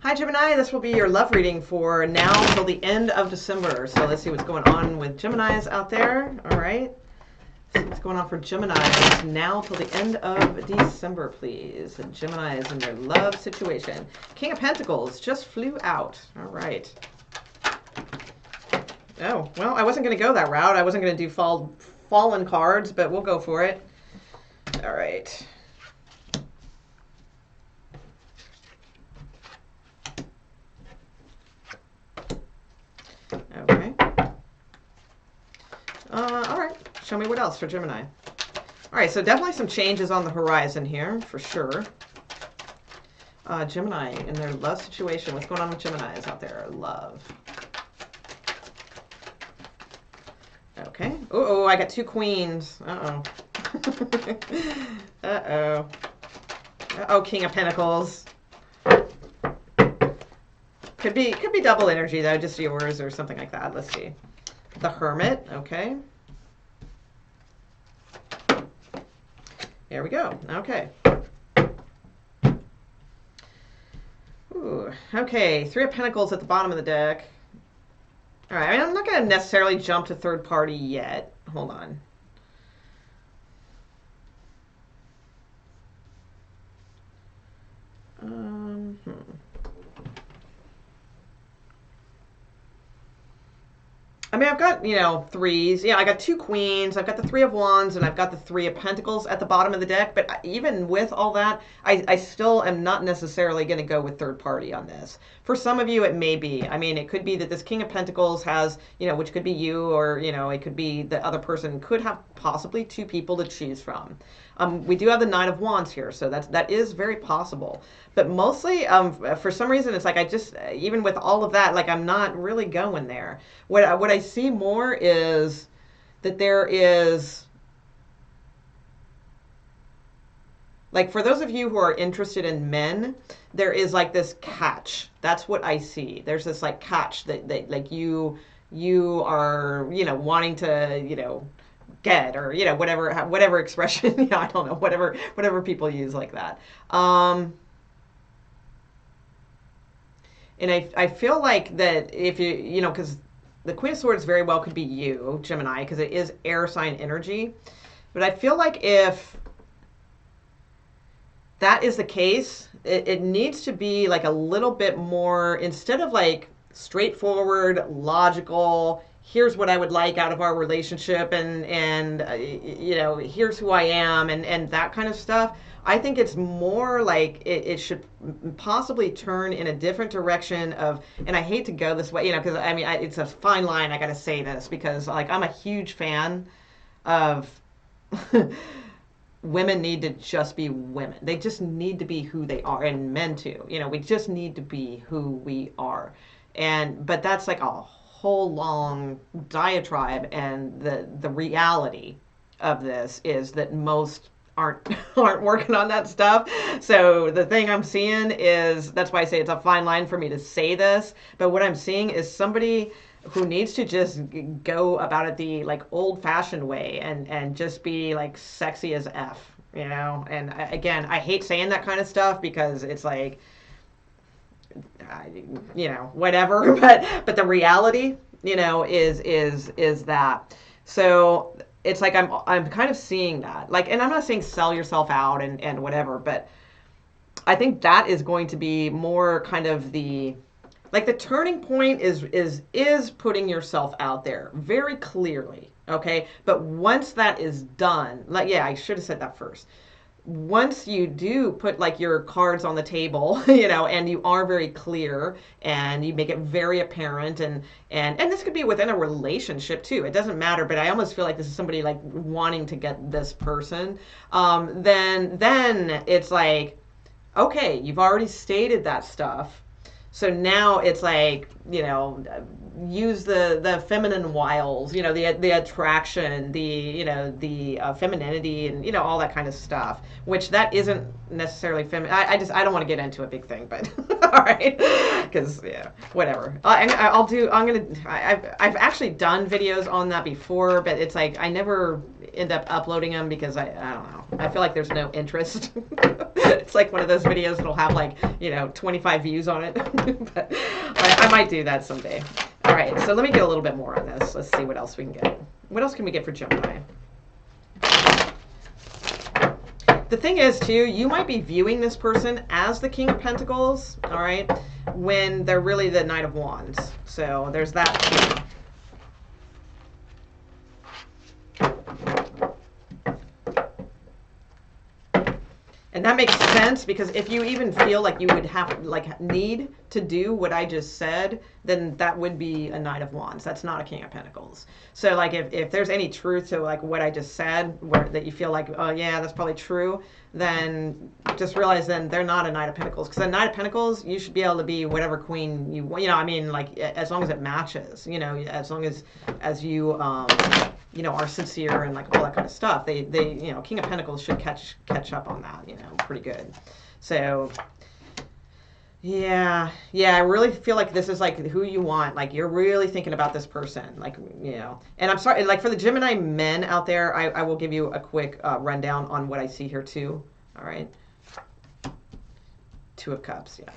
Hi Gemini, this will be your love reading for now till the end of December. So let's see what's going on with Geminis out there. All right. See what's going on for Geminis now till the end of December, please. And Geminis in their love situation. King of Pentacles just flew out. All right. Oh, well, I wasn't going to go that route. I wasn't going to do fallen cards, but we'll go for it. All right. Okay. All right. Show me what else for Gemini. All right, so definitely some changes on the horizon here, for sure. Gemini in their love situation. What's going on with Geminis out there? Love. Okay. Uh-oh, I got two queens. Uh-oh. Uh-oh. Uh-oh, King of Pentacles. Could be double energy, though, just yours or something like that. Let's see. The Hermit, okay. Here we go. Okay. Ooh, okay, Three of Pentacles at the bottom of the deck. All right, I mean, I'm not going to necessarily jump to third party yet. Hold on. I mean, I've got, you know, threes. Yeah, I got two queens. I've got the Three of Wands, and I've got the Three of Pentacles at the bottom of the deck. But even with all that, I still am not necessarily going to go with third party on this. For some of you, it may be. I mean, it could be that this King of Pentacles has, you know, which could be you, or, you know, it could be the other person could have possibly two people to choose from. We do have the Nine of Wands here, so that is very possible. But mostly, for some reason, it's like I just, even with all of that, like I'm not really going there. What I see more is that there is, like for those of you who are interested in men, there is like this catch. That's what I see. There's this like catch that like you are, you know, wanting to, you know, get, or, you know, whatever expression, yeah, I don't know, whatever people use like that. And I feel like that if you know, because the Queen of Swords very well could be you, Gemini, because it is air sign energy. But I feel like if that is the case, it needs to be like a little bit more, instead of like straightforward, logical, here's what I would like out of our relationship, and you know, here's who I am, and that kind of stuff. I think it's more like it should possibly turn in a different direction of, and I hate to go this way, you know, because I mean, it's a fine line, I gotta say this, because like I'm a huge fan of women need to just be women. They just need to be who they are, and men too. You know, we just need to be who we are. But that's like a whole long diatribe, and the reality of this is that most aren't working on that stuff. So the thing I'm seeing is, that's why I say it's a fine line for me to say this, but what I'm seeing is somebody who needs to just go about it the like old-fashioned way, and just be like sexy as F, you know. And again, I hate saying that kind of stuff because it's like, you know, whatever, but the reality, you know, is that. So it's like I'm kind of seeing that, like, and I'm not saying sell yourself out and whatever, but I think that is going to be more kind of the, like, the turning point is putting yourself out there very clearly, okay? But once that is done, like, yeah, I should have said that first. Once you do put like your cards on the table, you know, and you are very clear and you make it very apparent, and this could be within a relationship too. It doesn't matter, but I almost feel like this is somebody like wanting to get this person. Then it's like, okay, you've already stated that stuff. So now it's like, you know, use the feminine wiles, you know, the attraction, the, you know, the femininity, and, you know, all that kind of stuff, which that isn't necessarily feminine. I don't want to get into a big thing, but all right, because yeah, whatever. I've actually done videos on that before, but it's like I never end up uploading them because I don't know. I feel like there's no interest It's like one of those videos that'll have like, 25 views on it. But I might do that someday. All right, so let me get a little bit more on this. Let's see what else we can get. What else can we get for Gemini? The thing is, too, you might be viewing this person as the King of Pentacles, all right, when they're really the Knight of Wands. So there's that too. And that makes sense, because if you even feel like you would have, like, need to do what I just said, then that would be a Knight of Wands. That's not a King of Pentacles. So, like, if there's any truth to, like, what I just said, that you feel like, oh, yeah, that's probably true, then just realize then they're not a Knight of Pentacles. Because a Knight of Pentacles, you should be able to be whatever queen you want. I mean, like, as long as it matches, as long as you, are sincere and like all that kind of stuff. They King of Pentacles should catch up on that, pretty good. So yeah, I really feel like this is like who you want. Like, you're really thinking about this person, like, and I'm sorry, like, for the Gemini men out there, I will give you a quick rundown on what I see here too. All right. Two of Cups, yeah.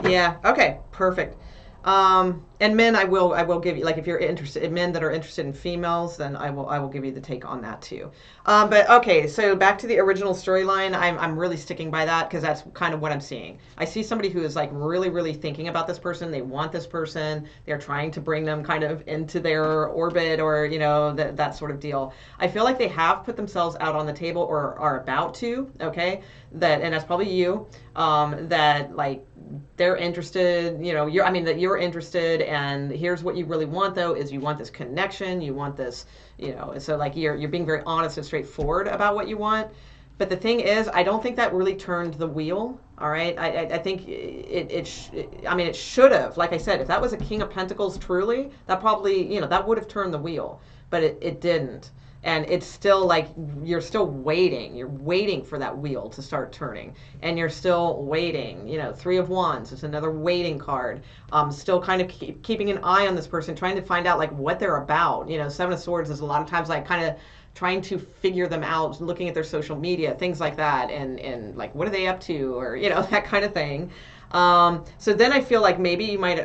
Yeah. Okay. Perfect. And men, I will give you, like, if you're interested, men that are interested in females, then I will give you the take on that too. But okay, so back to the original storyline. I'm really sticking by that, because that's kind of what I'm seeing. I see somebody who is like really, really thinking about this person. They want this person. They're trying to bring them kind of into their orbit, or that sort of deal. I feel like they have put themselves out on the table, or are about to. Okay, and that's probably you. That, like, they're interested, that you're interested, and here's what you really want, though, is you want this connection, you want this, so, like, you're being very honest and straightforward about what you want. But the thing is, I don't think that really turned the wheel. All right, I think it should have. Like I said, if that was a King of Pentacles truly, that probably, that would have turned the wheel, but it didn't. And it's still like you're still waiting. You're waiting for that wheel to start turning, and you're still waiting. Three of Wands is another waiting card. Still kind of keeping an eye on this person, trying to find out like what they're about. Seven of Swords is a lot of times like kind of trying to figure them out, looking at their social media, things like that, and like, what are they up to, or that kind of thing. So then I feel like maybe you might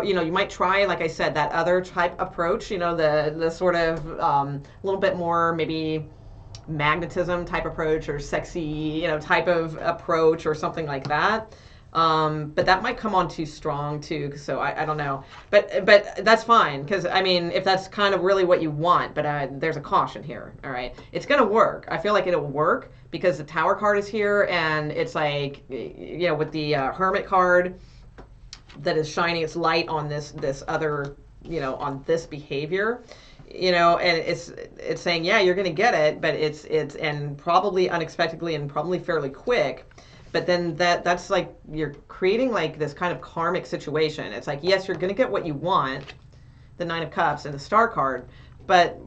you might try, like I said, that other type approach, the sort of little bit more maybe magnetism type approach, or sexy, type of approach, or something like that. But that might come on too strong too, so I don't know. But that's fine, because I mean, if that's kind of really what you want, but there's a caution here. All right, it's gonna work. I feel like it'll work, because the Tower card is here, and it's like, with the Hermit card that is shining its light on this other, on this behavior. And it's saying, yeah, you're gonna get it, but it's and probably unexpectedly, and probably fairly quick. But then that's like, you're creating like this kind of karmic situation. It's like, yes, you're going to get what you want, the Nine of Cups and the Star card, but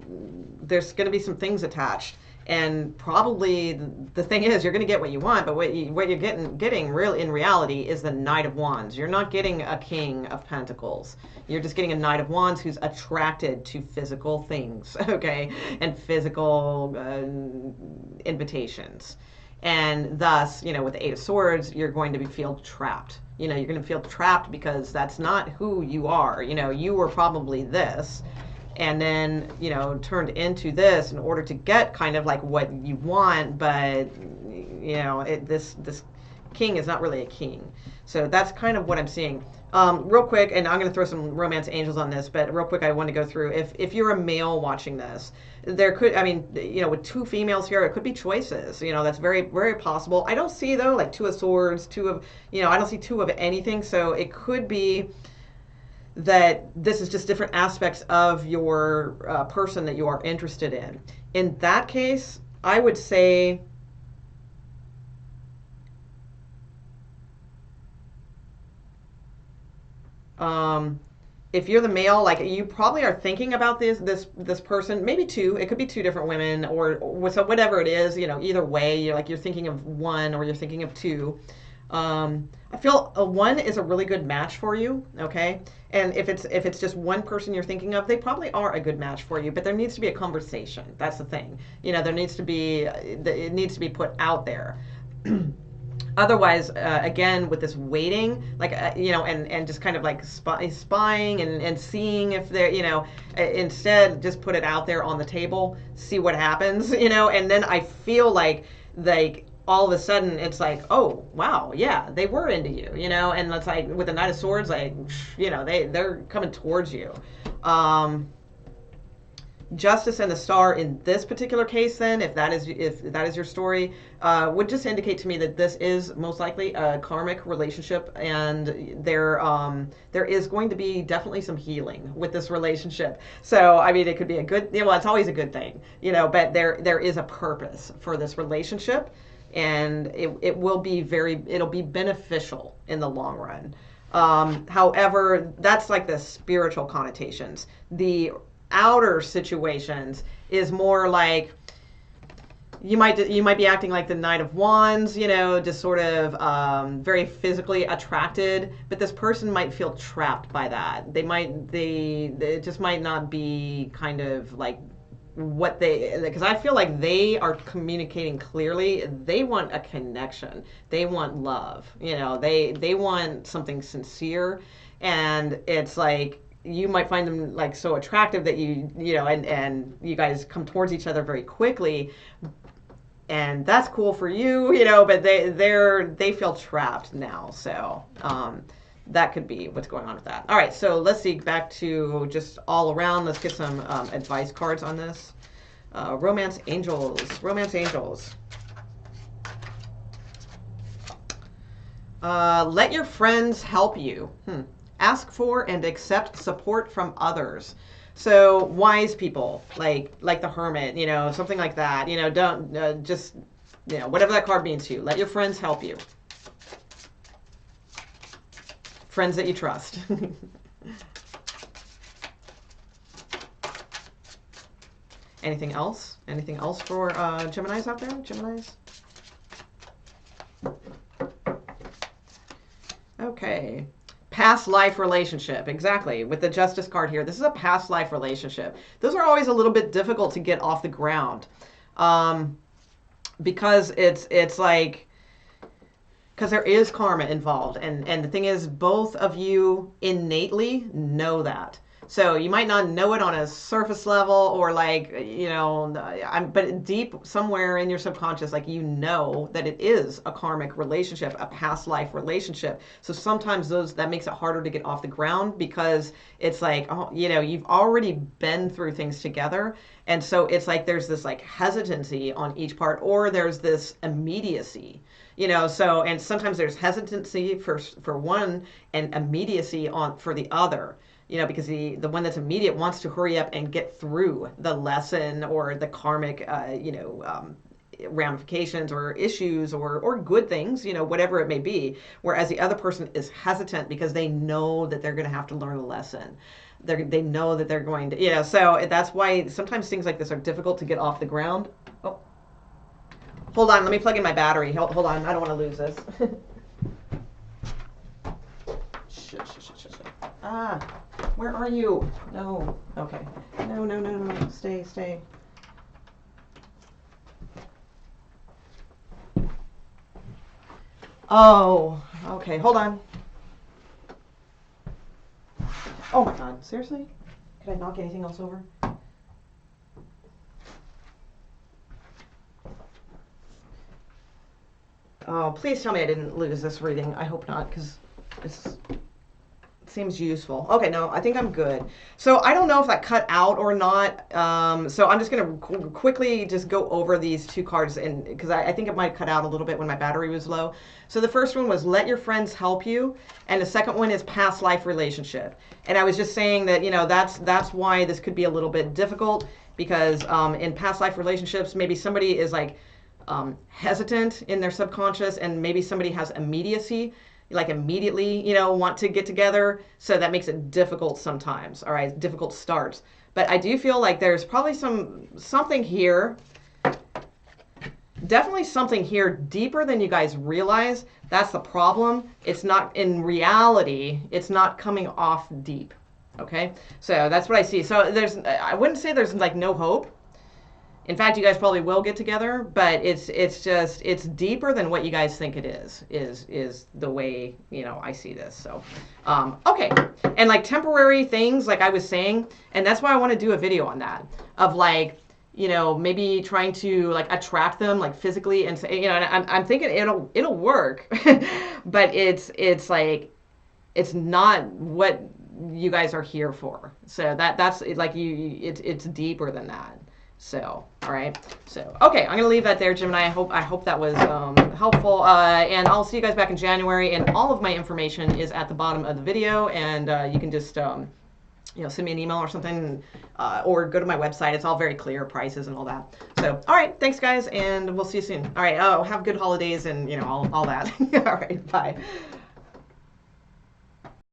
there's going to be some things attached. And probably the thing is, you're going to get what you want, but what you're getting really in reality is the Knight of Wands. You're not getting a King of Pentacles. You're just getting a Knight of Wands who's attracted to physical things, okay, and physical invitations. And thus, with the Eight of Swords, you're going to feel trapped. You're going to feel trapped, because that's not who you are. You were probably this, and then, turned into this in order to get kind of like what you want. But, this king is not really a king. So that's kind of what I'm seeing. Real quick, and I'm going to throw some romance angels on this, but real quick, I want to go through, if you're a male watching this, there could, with two females here, it could be choices. That's very, very possible. I don't see, though, like Two of Swords, I don't see two of anything. So it could be that this is just different aspects of your person that you are interested in. In that case, I would say, if you're the male, like, you probably are thinking about this person, maybe two. It could be two different women, or so whatever it is. Either way, you're thinking of one, or you're thinking of two. I feel a one is a really good match for you, okay? And if it's just one person you're thinking of, they probably are a good match for you. But there needs to be a conversation. That's the thing. There needs to be it needs to be put out there. Otherwise, again, with this waiting, like and just kind of like spying and seeing if they're, instead just put it out there on the table, see what happens, and then I feel like all of a sudden it's like, oh wow, yeah, they were into you, and it's like with the Knight of Swords, like, they're coming towards you. Justice and the Star in this particular case, then, if that is your story, would just indicate to me that this is most likely a karmic relationship, and there is going to be definitely some healing with this relationship. So I mean, it could be a good, well, it's always a good thing, but there is a purpose for this relationship, and it'll be beneficial in the long run. However, that's like the spiritual connotations. The outer situations is more like you might be acting like the Knight of Wands, just sort of very physically attracted, but this person might feel trapped by that. It just might not be kind of like because I feel like they are communicating clearly. They want a connection. They want love. They want something sincere, and it's like you might find them like so attractive that and you guys come towards each other very quickly, and that's cool for you, but they feel trapped now. So that could be what's going on with that. All right, so let's see, back to just all around. Let's get some advice cards on this. Romance angels. Let your friends help you. Ask for and accept support from others. So wise people, like the Hermit, something like that. Don't just whatever that card means to you. Let your friends help you. Friends that you trust. Anything else? Anything else for Geminis out there? Geminis? Okay. Past life relationship. Exactly. With the Justice card here, this is a past life relationship. Those are always a little bit difficult to get off the ground. Because it's like, because there is karma involved, and the thing is, both of you innately know that. So you might not know it on a surface level, or but deep somewhere in your subconscious, like that it is a karmic relationship, a past life relationship. So sometimes that makes it harder to get off the ground, because it's like, you've already been through things together, and so it's like there's this like hesitancy on each part, or there's this immediacy. So, and sometimes there's hesitancy for one and immediacy for the other. Because the one that's immediate wants to hurry up and get through the lesson or the karmic, ramifications or issues or good things, whatever it may be. Whereas the other person is hesitant because they know that they're going to have to learn a lesson. They know that they're going to, so that's why sometimes things like this are difficult to get off the ground. Oh, hold on. Let me plug in my battery. Hold on. I don't want to lose this. Shit. Where are you? No. Okay. No. Stay. Oh, okay. Hold on. Oh my God. Seriously? Could I knock anything else over? Oh, please tell me I didn't lose this reading. I hope not, because it's... seems useful. Okay, no, I think I'm good. So I don't know if that cut out or not. So I'm just going to quickly just go over these two cards, and because I think it might cut out a little bit when my battery was low. So the first one was let your friends help you, and the second one is past life relationship. And I was just saying that that's why this could be a little bit difficult, because in past life relationships, maybe somebody is like hesitant in their subconscious, and maybe somebody has immediacy, like immediately, want to get together. So that makes it difficult sometimes. All right, difficult starts. But I do feel like there's probably something here definitely something here deeper than you guys realize. That's the problem. It's not, in reality, it's not coming off deep. Okay, so that's what I see. So I wouldn't say there's like no hope. In fact, you guys probably will get together, but it's deeper than what you guys think it is the way, I see this. So, okay. And like temporary things, like I was saying, and that's why I want to do a video on that, of like, maybe trying to like attract them like physically, and say, and I'm thinking it'll work, but it's like, it's not what you guys are here for. So that's like it's deeper than that. So, all right. So, okay, I'm gonna leave that there, Gemini. I hope that was helpful. And I'll see you guys back in January. And all of my information is at the bottom of the video, and you can just send me an email or something, or go to my website. It's all very clear, prices and all that. So, all right, thanks guys, and we'll see you soon. All right. Oh, have good holidays and all that. All right. Bye.